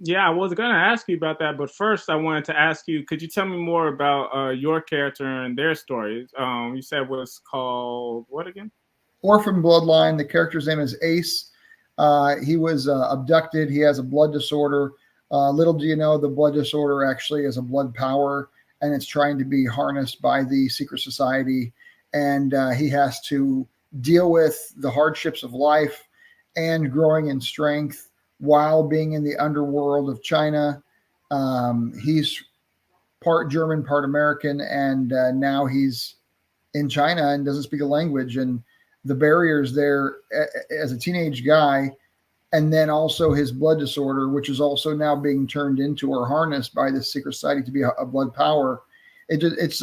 Yeah, I was gonna ask you about that, but first I wanted to ask you, could you tell me more about your character and their stories? You said was called what again? Orphan bloodline. The character's name is Ace. He was abducted. He has a blood disorder. Little do you know, the blood disorder actually is a blood power, and it's trying to be harnessed by the secret society. And he has to deal with the hardships of life and growing in strength while being in the underworld of China. He's part German, part American, and now he's in China and doesn't speak a language. And the barriers there as a teenage guy, and then also his blood disorder, which is also now being turned into or harnessed by the secret society to be a blood power. It's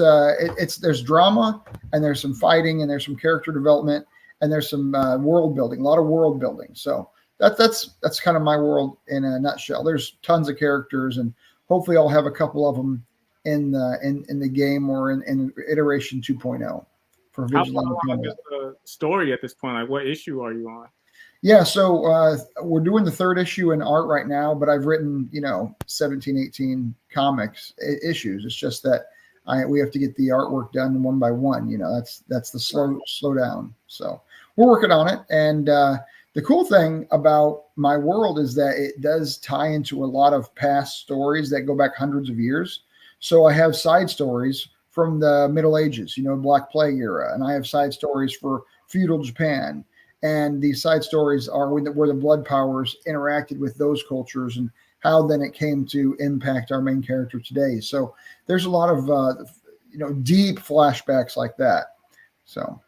there's drama and there's some fighting and there's some character development and there's some world building, a lot of world building. So that's kind of my world in a nutshell. There's tons of characters, and hopefully I'll have a couple of them in the game or in iteration 2.0 for How far Vigilante along is Combat. the story at this point? Like, what issue are you on? Yeah, so we're doing the third issue in art right now, but I've written, 17, 18 comics issues. It's just that we have to get the artwork done one by one. That's the slow down. So we're working on it. And the cool thing about my world is that it does tie into a lot of past stories that go back hundreds of years. So I have side stories from the Middle Ages, Black Plague era, and I have side stories for feudal Japan. And these side stories are where the blood powers interacted with those cultures and how then it came to impact our main character today. So there's a lot of deep flashbacks like that. So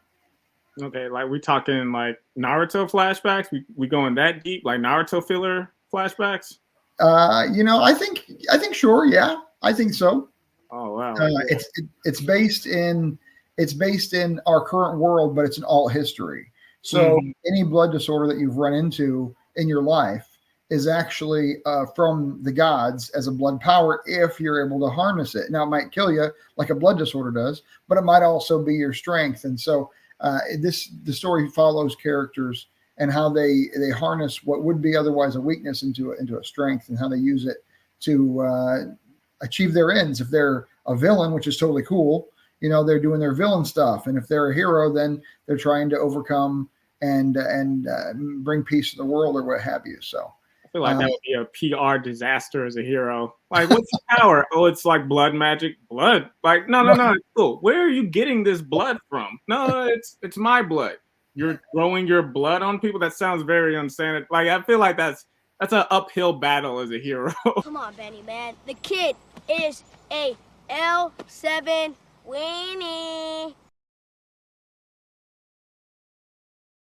Okay, like we talking like Naruto flashbacks? We going that deep, like Naruto filler flashbacks? I think sure, yeah, I think so. Oh wow, Uh, like yeah. it's it's based in our current world, but it's an alt history. So Mhm. any blood disorder that you've run into in your life is actually from the gods as a blood power if you're able to harness it. Now it might kill you like a blood disorder does, but it might also be your strength. And so the story follows characters and how they harness what would be otherwise a weakness into a strength, and how they use it to achieve their ends. If they're a villain, which is totally cool, they're doing their villain stuff, and if they're a hero, then they're trying to overcome and bring peace to the world or what have you. So, I feel like uh, that would be a PR disaster as a hero. Like, what's your power? Oh, it's like blood magic. Blood? Like, no, no, no. It's cool. Where are you getting this blood from? No, it's my blood. You're throwing your blood on people. That sounds very unsanitary. Like, I feel like that's an uphill battle as a hero. Come on, Benny, man. The kid is a L7 weenie.